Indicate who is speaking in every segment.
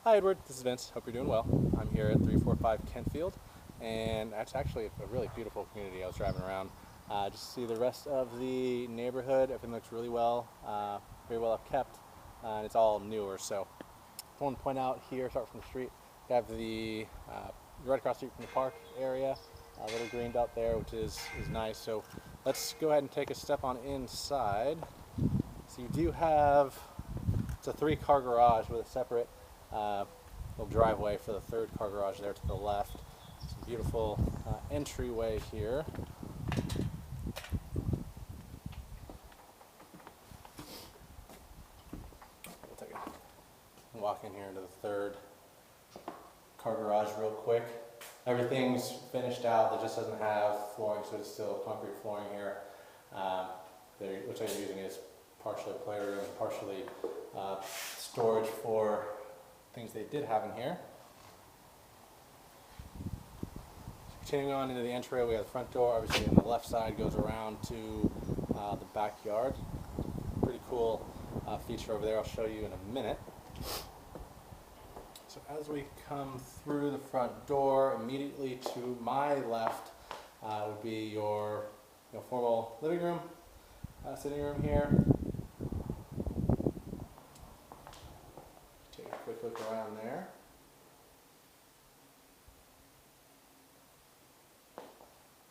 Speaker 1: Hi Edward, this is Vince. Hope you're doing well. I'm here at 345 Kentfield, and it's actually a really beautiful community. I was driving around just to see the rest of the neighborhood. Everything looks really well, very well kept, and it's all newer. So I want to point out here, start from the street, we have the right across the street from the park area, a little green belt there, which is nice. So let's go ahead and take a step on inside. So you do have, it's a 3-car garage with a separate little driveway for the 3rd car garage there to the left. Some beautiful entryway here. We'll take a walk in here into the 3rd car garage real quick. Everything's finished out. It just doesn't have flooring, so it's still concrete flooring here. Which I'm using is partially a playroom, partially storage for things they did have in here. Continuing on into the entryway, we have the front door. Obviously on the left side goes around to the backyard. Pretty cool feature over there, I'll show you in a minute. So as we come through the front door, immediately to my left would be your formal living room, sitting room here. Take a quick look around there.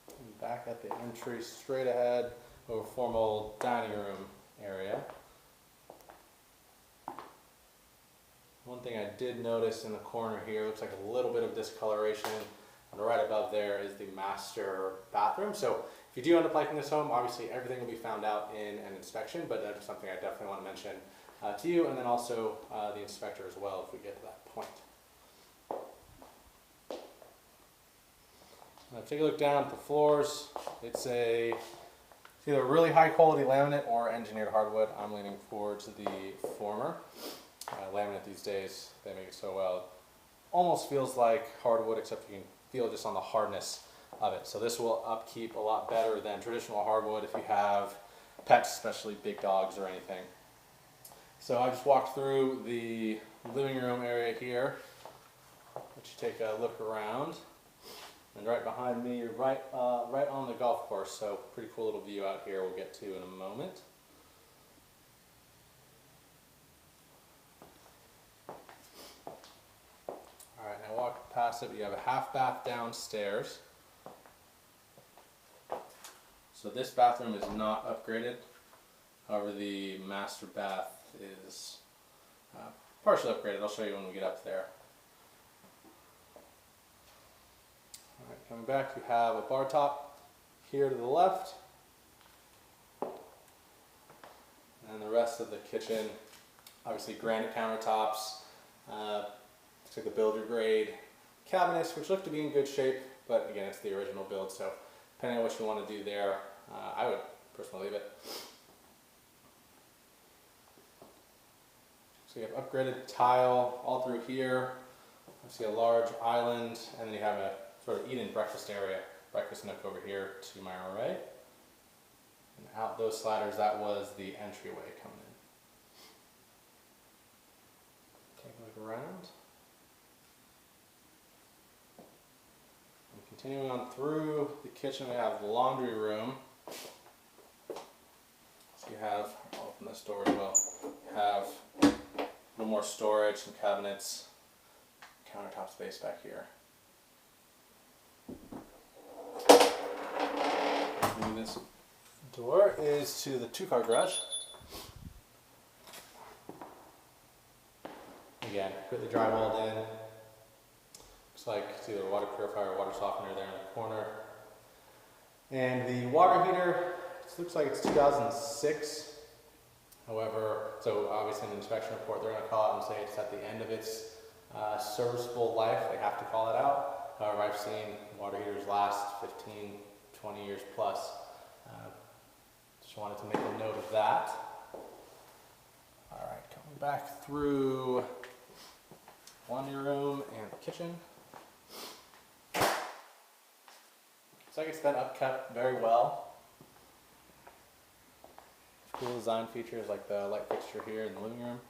Speaker 1: And back at the entry, straight ahead, over formal dining room area. One thing I did notice in the corner here, looks like a little bit of discoloration, and right above there is the master bathroom. So if you do end up liking this home, obviously everything will be found out in an inspection, but that's something I definitely want to mention to you, and then also the inspector as well if we get to that point. Now take a look down at the floors. It's either really high quality laminate or engineered hardwood. I'm leaning towards the former. Laminate these days, they make it so well. It almost feels like hardwood, except you can feel just on the hardness of it. So this will upkeep a lot better than traditional hardwood if you have pets, especially big dogs or anything. So I just walked through the living room area here. Let you take a look around. And right behind me, you're right on the golf course. So pretty cool little view out here we'll get to in a moment. Alright, now walk past it, you have a half bath downstairs. So this bathroom is not upgraded. However, the master bath is partially upgraded. I'll show you when we get up there. Alright, coming back, you have a bar top here to the left. And the rest of the kitchen, obviously granite countertops. Looks like the builder grade cabinets, which look to be in good shape, but again, it's the original build, so depending on what you want to do there, I would personally leave it. So you have upgraded tile all through here. I see a large island, and then you have a sort of eat-in breakfast area, breakfast nook over here to my right. And out those sliders, that was the entryway coming in. Take a look around. And continuing on through the kitchen, we have the laundry room. So you have, I'll open this door as well, you have a little more storage, some cabinets, countertop space back here. This door is to the 2-car garage. Again, completely drywalled in. Looks like it's either a water purifier or water softener there in the corner. And the water heater, it looks like it's 2006. However, so obviously in the inspection report they're going to call it and say it's at the end of its serviceable life. They have to call it out. However, I've seen water heaters last 15, 20 years plus. Just wanted to make a note of that. Alright, coming back through laundry room and the kitchen. Looks like it's been upkept very well. Cool design features like the light fixture here in the living room.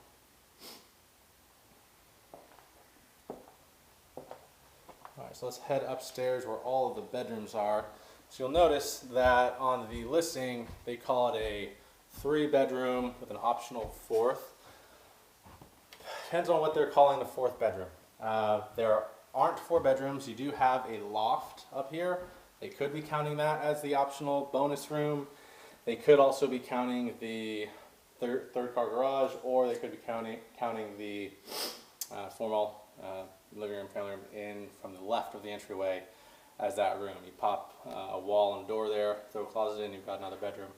Speaker 1: Alright, so let's head upstairs where all of the bedrooms are. So you'll notice that on the listing they call it a 3-bedroom with an optional 4th. Depends on what they're calling the 4th bedroom. There aren't 4 bedrooms. You do have a loft up here. They could be counting that as the optional bonus room. They could also be counting the third car garage, or they could be counting the formal living room, family room in from the left of the entryway as that room. You pop a wall and a door there, throw a closet in, you've got another bedroom.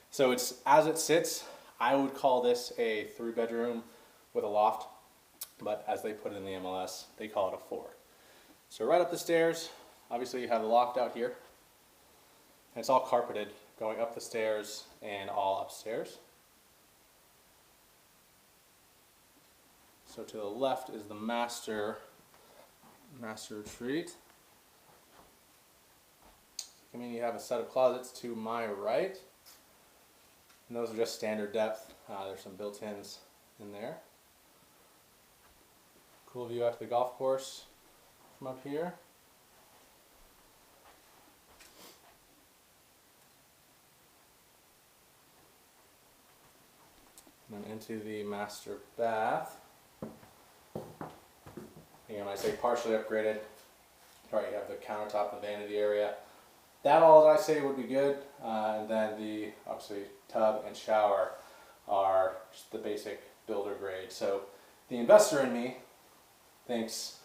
Speaker 1: So it's as it sits. I would call this a 3-bedroom with a loft, but as they put it in the MLS, they call it a 4. So right up the stairs, obviously you have the loft out here, and it's all carpeted going up the stairs and all upstairs. So to the left is the master retreat. I mean, you have a set of closets to my right, and those are just standard depth. There's some built-ins in there. Cool view out to the golf course from up here. And then into the master bath. Again, when I say partially upgraded, right, you have the countertop, the vanity area. That all I say would be good. And then the, obviously, tub and shower are just the basic builder grade. So the investor in me thinks,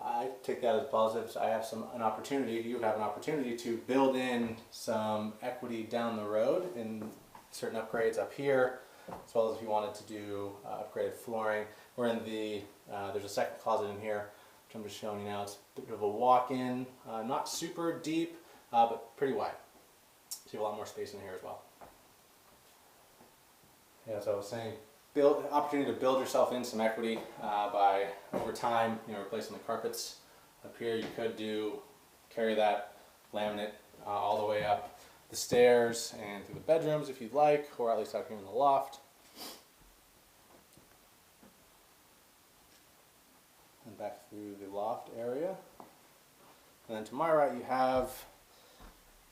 Speaker 1: I take that as positive. I have an opportunity, you have an opportunity to build in some equity down the road in certain upgrades up here, as well as if you wanted to do upgraded flooring. We're in the, there's a second closet in here, which I'm just showing you now. It's a bit of a walk-in, not super deep, but pretty wide. So you have a lot more space in here as well. Yeah, so I was saying, opportunity to build yourself in some equity by, over time, replacing the carpets up here. You could carry that laminate all the way up the stairs and through the bedrooms if you'd like, or at least out here in the loft. And back through the loft area. And then to my right you have,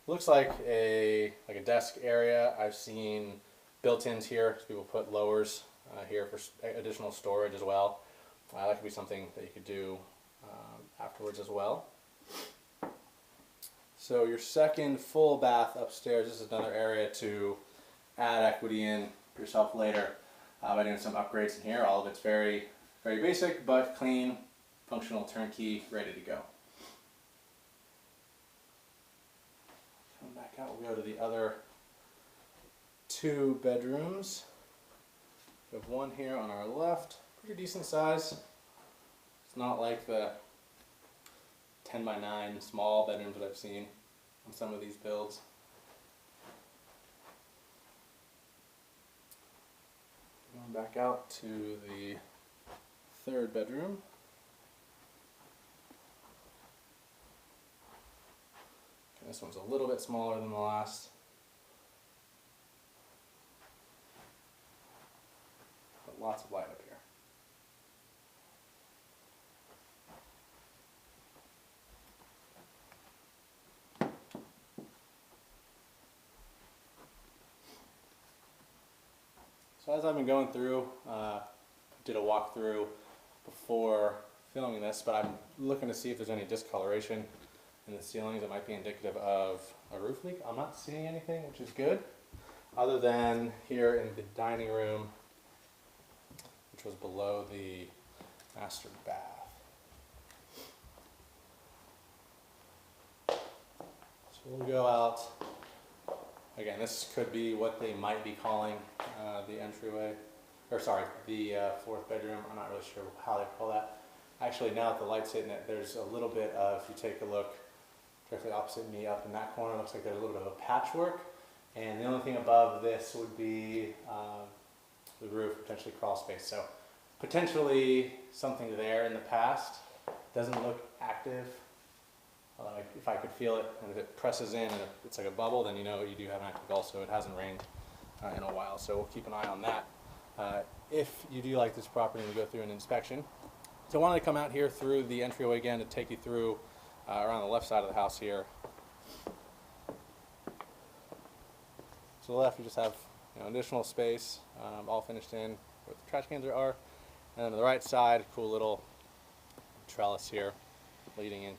Speaker 1: looks like a desk area. I've seen built-ins here, so people put lowers here for additional storage as well. That could be something that you could do afterwards as well. So your second full bath upstairs, this is another area to add equity in for yourself later by doing some upgrades in here. All of it's very, very basic, but clean, functional, turnkey, ready to go. Come back out, we'll go to the other 2 bedrooms. We have one here on our left, pretty decent size. It's not like the 10 by 9 small bedrooms that I've seen on some of these builds. Going back out to the 3rd bedroom. Okay, this one's a little bit smaller than the last. But lots of light up here. So as I've been going through, did a walkthrough before filming this, but I'm looking to see if there's any discoloration in the ceilings that might be indicative of a roof leak. I'm not seeing anything, which is good, other than here in the dining room, which was below the master bath. So we'll go out. Again, this could be what they might be calling the entryway, or sorry, the 4th bedroom. I'm not really sure how they call that. Actually, now that the light's hitting it, there's a little bit of, if you take a look directly opposite me up in that corner, looks like there's a little bit of a patchwork. And the only thing above this would be the roof, potentially crawl space. So potentially something there in the past. Doesn't look active. If I could feel it, and if it presses in and it's like a bubble, then you know you do have an active gulf, so it hasn't rained in a while. So we'll keep an eye on that. If you do like this property and you go through an inspection. So I wanted to come out here through the entryway again to take you through around the left side of the house here. To the left, we just have additional space, all finished in where the trash cans are. And then to the right side, cool little trellis here leading into